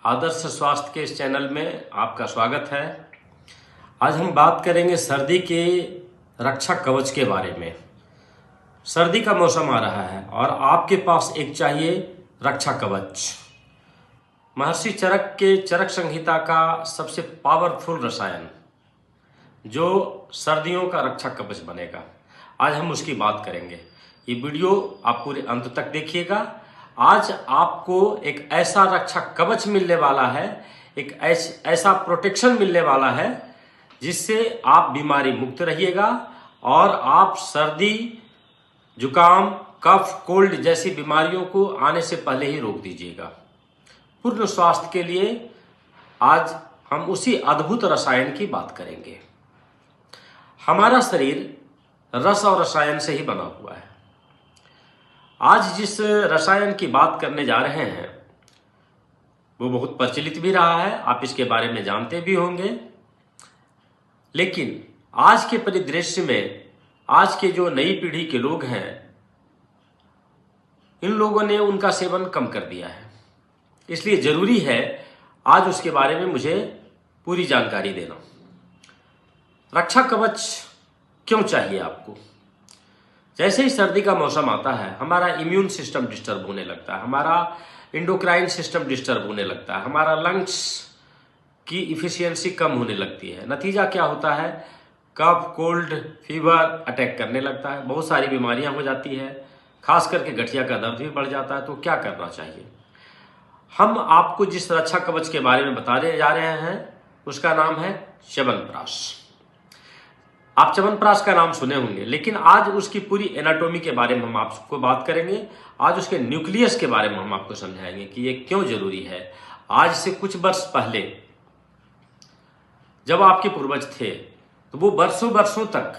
आदर्श स्वास्थ्य के इस चैनल में आपका स्वागत है। आज हम बात करेंगे सर्दी के रक्षा कवच के बारे में। सर्दी का मौसम आ रहा है और आपके पास एक चाहिए रक्षा कवच। महर्षि चरक के चरक संहिता का सबसे पावरफुल रसायन जो सर्दियों का रक्षा कवच बनेगा, आज हम उसकी बात करेंगे। ये वीडियो आप पूरे अंत तक देखिएगा। आज आपको एक ऐसा रक्षा कवच मिलने वाला है, एक ऐसा प्रोटेक्शन मिलने वाला है जिससे आप बीमारी मुक्त रहिएगा और आप सर्दी, जुकाम, कफ, कोल्ड जैसी बीमारियों को आने से पहले ही रोक दीजिएगा। पूर्ण स्वास्थ्य के लिए आज हम उसी अद्भुत रसायन की बात करेंगे। हमारा शरीर रस और रसायन से ही बना हुआ है। आज जिस रसायन की बात करने जा रहे हैं वो बहुत प्रचलित भी रहा है, आप इसके बारे में जानते भी होंगे। लेकिन आज के परिदृश्य में आज के जो नई पीढ़ी के लोग हैं, इन लोगों ने उनका सेवन कम कर दिया है। इसलिए जरूरी है आज उसके बारे में मुझे पूरी जानकारी देना। रक्षा कवच क्यों चाहिए आपको? जैसे ही सर्दी का मौसम आता है, हमारा इम्यून सिस्टम डिस्टर्ब होने लगता है, हमारा एंडोक्राइन सिस्टम डिस्टर्ब होने लगता है, हमारा लंग्स की इफिशियंसी कम होने लगती है। नतीजा क्या होता है? कफ, कोल्ड, फीवर अटैक करने लगता है, बहुत सारी बीमारियां हो जाती है, खास करके गठिया का दर्द भी बढ़ जाता है। तो क्या करना चाहिए? हम आपको जिस रक्षा कवच के बारे में बताने जा रहे हैं उसका नाम है च्यवनप्राश। आप च्यवनप्राश का नाम सुने होंगे, लेकिन आज उसकी पूरी एनाटॉमी के बारे में हम आपको बात करेंगे। आज उसके न्यूक्लियस के बारे में हम आपको समझाएंगे कि ये क्यों जरूरी है। आज से कुछ वर्ष पहले जब आपके पूर्वज थे तो वो वर्षों वर्षों तक,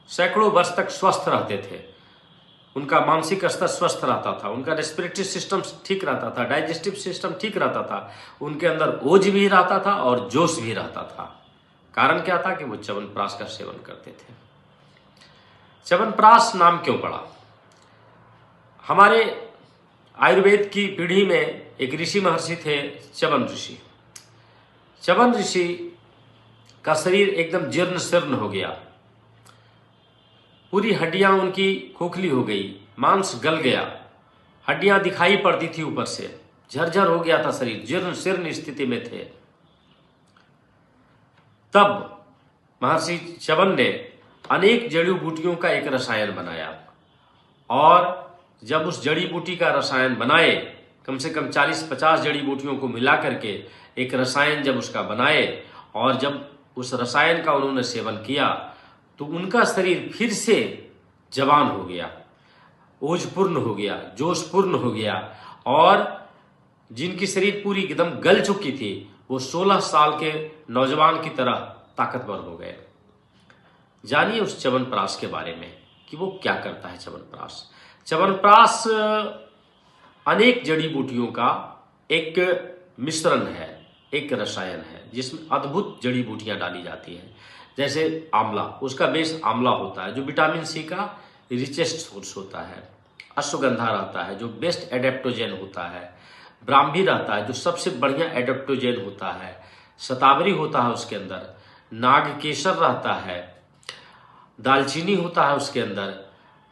सैकड़ों वर्ष तक स्वस्थ रहते थे। उनका मानसिक स्तर स्वस्थ रहता था, उनका रेस्पिरेटरी सिस्टम ठीक रहता था, डाइजेस्टिव सिस्टम ठीक रहता था, उनके अंदर ओज भी रहता था और जोश भी रहता था। कारण क्या था कि वो च्यवनप्राश का सेवन करते थे। च्यवनप्राश नाम क्यों पड़ा? हमारे आयुर्वेद की पीढ़ी में एक ऋषि महर्षि थे, च्यवन ऋषि। च्यवन ऋषि का शरीर एकदम जीर्ण शीर्ण हो गया, पूरी हड्डियां उनकी खोखली हो गई, मांस गल गया, हड्डियां दिखाई पड़ती थी ऊपर से, झरझर हो गया था शरीर, जीर्ण शीर्ण स्थिति में थे। तब महर्षि च्यवन ने अनेक जड़ी बूटियों का एक रसायन बनाया और जब उस जड़ी बूटी का रसायन बनाए, कम से कम 40-50 जड़ी बूटियों को मिला करके एक रसायन जब उसका बनाए और जब उस रसायन का उन्होंने सेवन किया तो उनका शरीर फिर से जवान हो गया, ओजपूर्ण हो गया, जोशपूर्ण हो गया और जिनकी शरीर पूरी एकदम गल चुकी थी वो 16 साल के नौजवान की तरह ताकतवर हो गए। जानिए उस च्यवनप्राश के बारे में कि वो क्या करता है। च्यवनप्राश च्यवनप्राश अनेक जड़ी बूटियों का एक मिश्रण है, एक रसायन है जिसमें अद्भुत जड़ी बूटियां डाली जाती हैं। जैसे आंवला, उसका बेस आंवला होता है जो विटामिन सी का रिचेस्ट सोर्स होता है। अश्वगंधा रहता है जो बेस्ट एडेप्टोजेन होता है। ब्राह्मी रहता है जो सबसे बढ़िया एडेप्टोजेन होता है। शतावरी होता है उसके अंदर। नागकेसर रहता है। दालचीनी होता है उसके अंदर।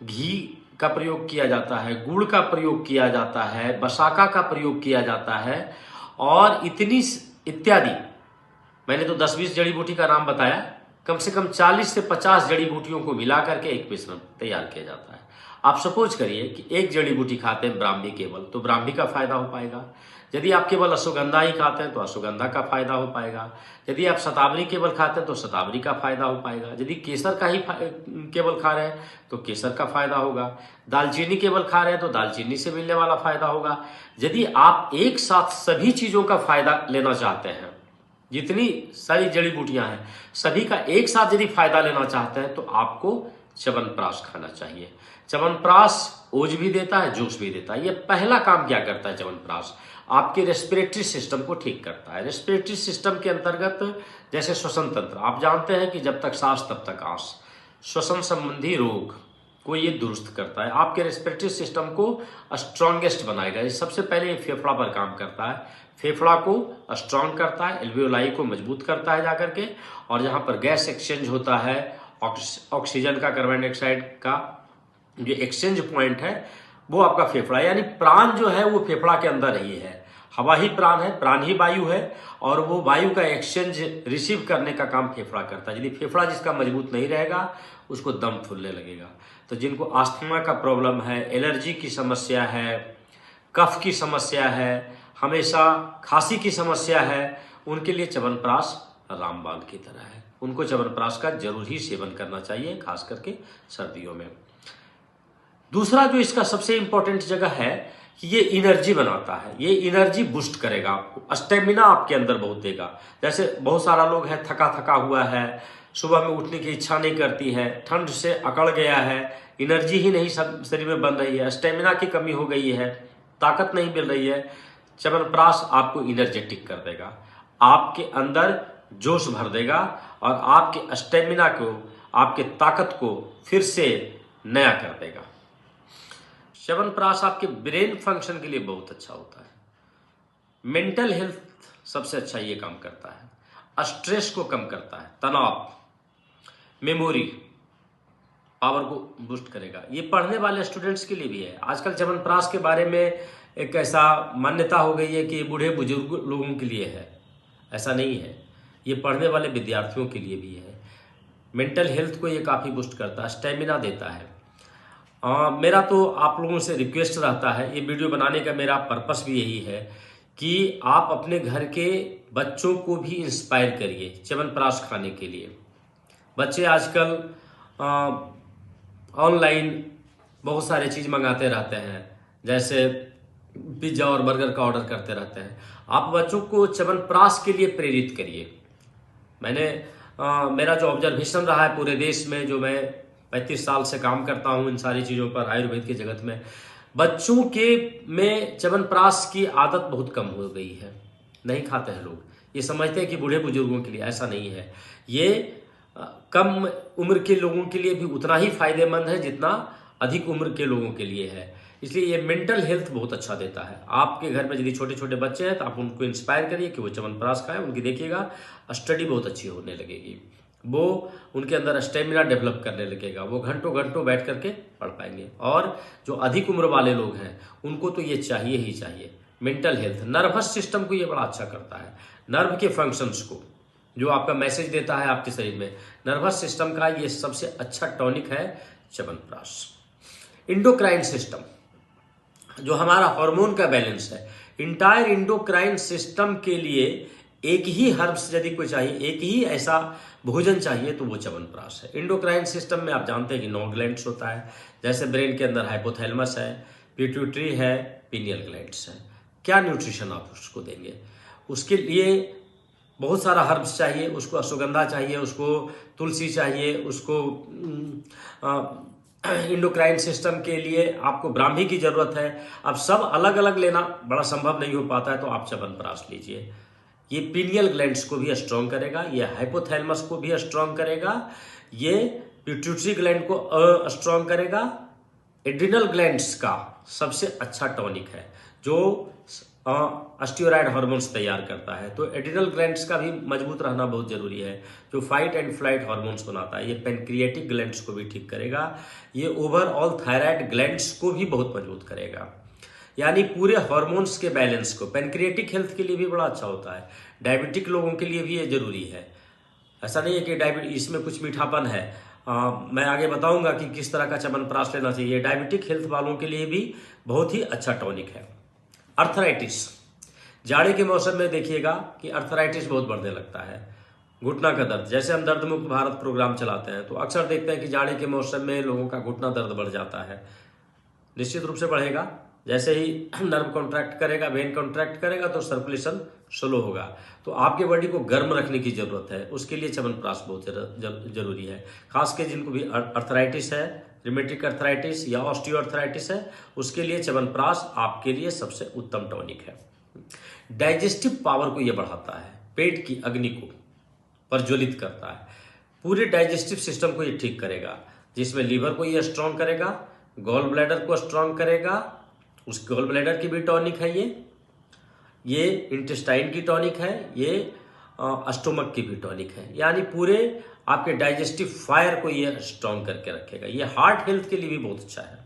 घी का प्रयोग किया जाता है, गुड़ का प्रयोग किया जाता है, बसाका का प्रयोग किया जाता है और इतनी इत्यादि। मैंने तो 10-20 जड़ी बूटी का नाम बताया, कम से कम 40 से 50 जड़ी बूटियों को मिला करके एक मिश्रण तैयार किया जाता है। आप सपोज करिए कि एक जड़ी बूटी खाते हैं ब्राह्मी केवल, तो ब्राह्मी का फायदा हो पाएगा। यदि आप केवल अश्वगंधा ही खाते हैं तो अश्वगंधा का फायदा हो पाएगा। यदि आप शतावरी केवल खाते हैं तो शतावरी का फायदा हो पाएगा। यदि केसर का ही केवल खा रहे हैं तो केसर का फायदा होगा। दालचीनी केवल खा रहे हैं तो दालचीनी से मिलने वाला फायदा होगा। यदि आप एक साथ सभी चीजों का फायदा लेना चाहते हैं, जितनी सारी जड़ी बूटियां हैं सभी का एक साथ यदि फायदा लेना चाहते हैं तो आपको च्यवनप्राश खाना चाहिए। च्यवनप्राश ओज भी देता है, जोश भी देता है। ये पहला काम क्या करता है च्यवनप्राश? आपके रेस्पिरेटरी सिस्टम को ठीक करता है। रेस्पिरेटरी सिस्टम के अंतर्गत जैसे श्वसन तंत्र, आप जानते हैं कि जब तक सांस तब तक आस, श्वसन संबंधी रोग को ये दुरुस्त करता है। आपके रेस्पिरेटरी सिस्टम को स्ट्रॉन्गेस्ट बनाएगा। ये सबसे पहले फेफड़ा पर काम करता है, फेफड़ा को स्ट्रॉन्ग करता है, एल्वियोलाई को मजबूत करता है जाकर के, और जहाँ पर गैस एक्सचेंज होता है, ऑक्सीजन का कार्बन डाइऑक्साइड का जो एक्सचेंज पॉइंट है वो आपका फेफड़ा, यानी प्राण जो है वो फेफड़ा के अंदर ही है। हवा ही प्राण है, प्राण ही वायु है, और वो वायु का एक्सचेंज रिसीव करने का काम फेफड़ा करता है। यदि फेफड़ा जिसका मजबूत नहीं रहेगा उसको दम फूलने लगेगा। तो जिनको अस्थमा का प्रॉब्लम है, एलर्जी की समस्या है, कफ की समस्या है, हमेशा खांसी की समस्या है, उनके लिए च्यवनप्राश रामबाण की तरह है। उनको च्यवनप्राश का जरूर ही सेवन करना चाहिए, खास करके सर्दियों में। दूसरा जो इसका सबसे इंपॉर्टेंट जगह है कि ये एनर्जी बनाता है, ये एनर्जी बूस्ट करेगा आपको, स्टेमिना आपके अंदर बहुत देगा। जैसे बहुत सारा लोग है थका थका हुआ है, सुबह में उठने की इच्छा नहीं करती है, ठंड से अकड़ गया है, एनर्जी ही नहीं शरीर में बन रही है, स्टेमिना की कमी हो गई है, ताकत नहीं मिल रही है, च्यवनप्राश आपको एनर्जेटिक कर देगा, आपके अंदर जोश भर देगा और आपके स्टेमिना को, आपके ताकत को फिर से नया कर देगा। च्यवनप्राश आपके ब्रेन फंक्शन के लिए बहुत अच्छा होता है, मेंटल हेल्थ सबसे अच्छा ये काम करता है, स्ट्रेस को कम करता है, तनाव, मेमोरी पावर को बूस्ट करेगा। ये पढ़ने वाले स्टूडेंट्स के लिए भी है। आजकल च्यवनप्राश के बारे में एक ऐसा मान्यता हो गई है कि ये बूढ़े बुजुर्ग लोगों के लिए है, ऐसा नहीं है, ये पढ़ने वाले विद्यार्थियों के लिए भी है। मेंटल हेल्थ को ये काफ़ी बूस्ट करता है, स्टेमिना देता है। मेरा तो आप लोगों से रिक्वेस्ट रहता है, ये वीडियो बनाने का मेरा पर्पस भी यही है कि आप अपने घर के बच्चों को भी इंस्पायर करिए च्यवनप्राश खाने के लिए। बच्चे आजकल ऑनलाइन बहुत सारे चीज़ मंगाते रहते हैं, जैसे पिज्ज़ा और बर्गर का ऑर्डर करते रहते हैं। आप बच्चों को च्यवनप्राश के लिए प्रेरित करिए। मेरा जो ऑब्जर्वेशन रहा है पूरे देश में, जो मैं 35 साल से काम करता हूँ इन सारी चीज़ों पर, आयुर्वेद की जगत में, बच्चों के में च्यवनप्राश की आदत बहुत कम हो गई है, नहीं खाते हैं लोग। ये समझते हैं कि बूढ़े बुजुर्गों के लिए, ऐसा नहीं है। ये कम उम्र के लोगों के लिए भी उतना ही फायदेमंद है जितना अधिक उम्र के लोगों के लिए है। इसलिए ये मेंटल हेल्थ बहुत अच्छा देता है। आपके घर में यदि छोटे छोटे बच्चे हैं तो आप उनको इंस्पायर करिए कि वो च्यवनप्राश खाएं, उनकी देखिएगा स्टडी बहुत अच्छी होने लगेगी, वो उनके अंदर स्टेमिना डेवलप करने लगेगा, वो घंटों घंटों बैठ करके पढ़ पाएंगे। और जो अधिक उम्र वाले लोग हैं उनको तो ये चाहिए ही चाहिए। मेंटल हेल्थ, नर्वस सिस्टम को ये बड़ा अच्छा करता है, नर्व के फंक्शंस को जो आपका मैसेज देता है आपके शरीर में, नर्वस सिस्टम का ये सबसे अच्छा टॉनिक है च्यवनप्राश। इंडोक्राइन सिस्टम, जो हमारा हार्मोन का बैलेंस है, इंटायर इंडोक्राइन सिस्टम के लिए एक ही हर्ब्स यदि कोई चाहिए, एक ही ऐसा भोजन चाहिए तो वो च्यवनप्राश है। इंडोक्राइन सिस्टम में आप जानते हैं कि 9 ग्लैंड्स होता है, जैसे ब्रेन के अंदर हाइपोथैलेमस है, पिट्यूटरी है, पीनियल ग्लैंड्स है। क्या न्यूट्रिशन आप उसको देंगे, उसके लिए बहुत सारा हर्ब्स चाहिए, उसको अश्वगंधा चाहिए, उसको तुलसी चाहिए, उसको इंडोक्राइन सिस्टम के लिए आपको ब्राह्मी की जरूरत है। अब सब अलग अलग लेना बड़ा संभव नहीं हो पाता है, तो आप च्यवनप्राश लीजिए। ये पीनियल ग्लैंड्स को भी स्ट्रॉन्ग करेगा, ये हाइपोथैलेमस को भी स्ट्रॉन्ग करेगा, ये पिट्यूटरी ग्लैंड को स्ट्रॉन्ग करेगा। एड्रिनल ग्लैंड्स का सबसे अच्छा टॉनिक है जो स्टीरॉयड हार्मोन्स तैयार करता है, तो एड्रिनल ग्लैंड्स का भी मजबूत रहना बहुत जरूरी है, जो फाइट एंड फ्लाइट हार्मोन्स बनाता है। ये पेनक्रिएटिक ग्लैंड्स को भी ठीक करेगा, ये ओवरऑल थायराइड ग्लैंड्स को भी बहुत मजबूत करेगा, यानी पूरे हार्मोन्स के बैलेंस को। पेनक्रिएटिक हेल्थ के लिए भी बड़ा अच्छा होता है, डायबिटिक लोगों के लिए भी ये जरूरी है। ऐसा नहीं है कि डायबिटीज इसमें कुछ मीठापन है, मैं आगे बताऊंगा कि किस तरह का च्यवनप्राश लेना चाहिए। डायबिटिक हेल्थ वालों के लिए भी बहुत ही अच्छा टॉनिक है। अर्थराइटिस, जाड़े के मौसम में देखिएगा कि अर्थराइटिस बहुत बढ़ने लगता है, घुटना का दर्द। जैसे हम दर्द मुक्त भारत प्रोग्राम चलाते हैं तो अक्सर देखते हैं कि जाड़े के मौसम में लोगों का घुटना दर्द बढ़ जाता है। निश्चित रूप से बढ़ेगा, जैसे ही नर्व कॉन्ट्रैक्ट करेगा, वेन कॉन्ट्रैक्ट करेगा तो सर्कुलेशन स्लो होगा। तो आपके बॉडी को गर्म रखने की जरूरत है, उसके लिए च्यवनप्राश बहुत जरूरी है। खास के जिनको भी अर्थराइटिस है, रिमेटिक अर्थराइटिस या ऑस्टियोआर्थराइटिस है, उसके लिए च्यवनप्राश आपके लिए सबसे उत्तम टॉनिक है। डाइजेस्टिव पावर को यह बढ़ाता है, पेट की अग्नि को प्रज्वलित करता है, पूरे डाइजेस्टिव सिस्टम को ये ठीक करेगा, जिसमें लीवर को ये स्ट्रॉन्ग करेगा, गॉल ब्लैडर को स्ट्रॉन्ग करेगा, उस गॉल ब्लैडर की भी टॉनिक है ये। ये इंटेस्टाइन की टॉनिक है, ये स्टोमक की भी टॉनिक है, यानी पूरे आपके डाइजेस्टिव फायर को ये स्ट्रॉन्ग करके रखेगा। ये हार्ट हेल्थ के लिए भी बहुत अच्छा है।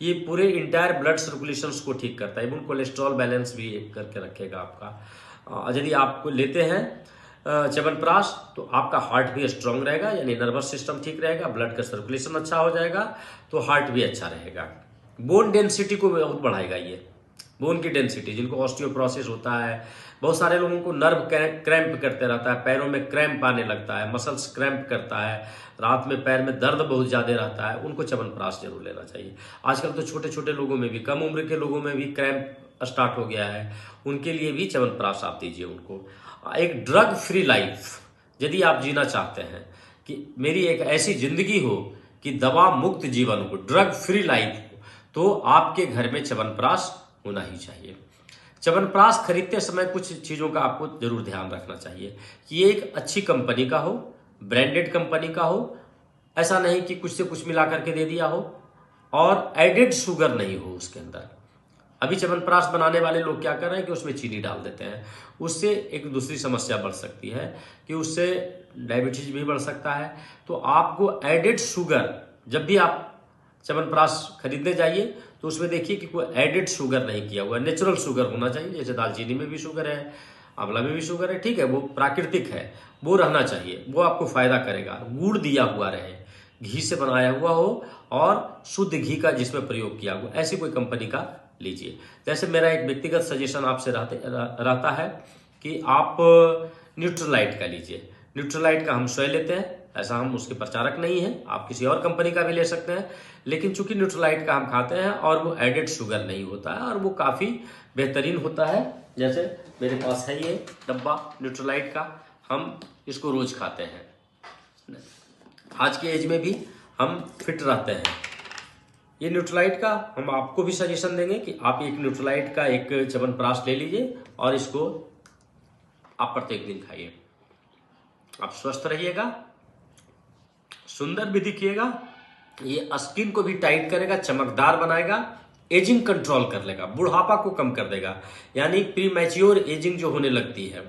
ये पूरे इंटायर ब्लड सर्कुलेशंस को ठीक करता है, इवन कोलेस्ट्रॉल बैलेंस भी करके रखेगा आपका। यदि आप लेते हैं च्यवनप्राश तो आपका हार्ट भी स्ट्रांग रहेगा, यानी नर्वस सिस्टम ठीक रहेगा, ब्लड का सर्कुलेशन अच्छा हो जाएगा, तो हार्ट भी अच्छा रहेगा। बोन डेंसिटी को बहुत बढ़ाएगा ये, बोन की डेंसिटी, जिनको ऑस्टियोप्रोसिस होता है, बहुत सारे लोगों को नर्व क्रैम्प करते रहता है, पैरों में क्रैम्प आने लगता है, मसल्स क्रैम्प करता है, रात में पैर में दर्द बहुत ज़्यादा रहता है, उनको च्यवनप्राश जरूर लेना चाहिए। आजकल तो छोटे छोटे लोगों में भी, कम उम्र के लोगों में भी क्रैम्प स्टार्ट हो गया है, उनके लिए भी च्यवनप्राश आप दीजिए उनको। एक ड्रग फ्री लाइफ यदि आप जीना चाहते हैं कि मेरी एक ऐसी जिंदगी हो कि दवा मुक्त जीवन हो, ड्रग फ्री लाइफ हो, तो आपके घर में च्यवनप्राश होना ही चाहिए। च्यवनप्राश खरीदते समय कुछ चीज़ों का आपको जरूर ध्यान रखना चाहिए कि ये एक अच्छी कंपनी का हो, ब्रांडेड कंपनी का हो, ऐसा नहीं कि कुछ से कुछ मिला करके दे दिया हो, और एडेड शुगर नहीं हो उसके अंदर। अभी च्यवनप्राश बनाने वाले लोग क्या कर रहे हैं कि उसमें चीनी डाल देते हैं, उससे एक दूसरी समस्या बढ़ सकती है कि उससे डायबिटीज भी बढ़ सकता है। तो आपको एडेड शुगर, जब भी आप च्यवनप्राश खरीदने जाइए तो उसमें देखिए कि कोई एडेड शुगर नहीं किया हुआ, नेचुरल शुगर होना चाहिए। जैसे दालचीनी में भी शुगर है, आंवला में भी शुगर है, ठीक है, वो प्राकृतिक है, वो रहना चाहिए, वो आपको फायदा करेगा। गुड़ दिया हुआ रहे, घी से बनाया हुआ हो और शुद्ध घी का जिसमें प्रयोग किया हुआ, ऐसी कोई कंपनी का लीजिए। जैसे मेरा एक व्यक्तिगत सजेशन आपसे रहता है कि आप न्यूट्रलाइट का लीजिए। न्यूट्रलाइट का हम स्वयं लेते हैं, ऐसा हम उसके प्रचारक नहीं हैं, आप किसी और कंपनी का भी ले सकते हैं, लेकिन चूंकि न्यूट्रलाइट का हम खाते हैं और वो एडेड शुगर नहीं होता है और वो काफ़ी बेहतरीन होता है। जैसे मेरे पास है ये डब्बा न्यूट्रलाइट का, हम इसको रोज खाते हैं। आज के एज में भी हम फिट रहते हैं। ये न्यूट्रलाइट का हम आपको भी सजेशन देंगे कि आप एक न्यूट्रलाइट का एक च्यवनप्राश ले लीजिए और इसको आप प्रत्येक दिन खाइए। आप स्वस्थ रहिएगा, सुंदर भी दिखिएगा, ये स्किन को भी टाइट करेगा, चमकदार बनाएगा, एजिंग कंट्रोल कर लेगा, बुढ़ापा को कम कर देगा। यानी प्री मैच्योर एजिंग जो होने लगती है,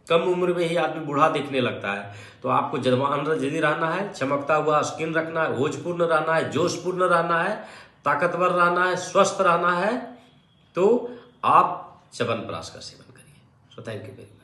कम उम्र में ही आदमी बूढ़ा दिखने लगता है, तो आपको जवान यदि रहना है, चमकता हुआ स्किन रखना है, ओजपूर्ण रहना है, जोशपूर्ण रहना है, ताकतवर रहना है, स्वस्थ रहना है, तो आप च्यवनप्राश का सेवन करिए। So thank you very much.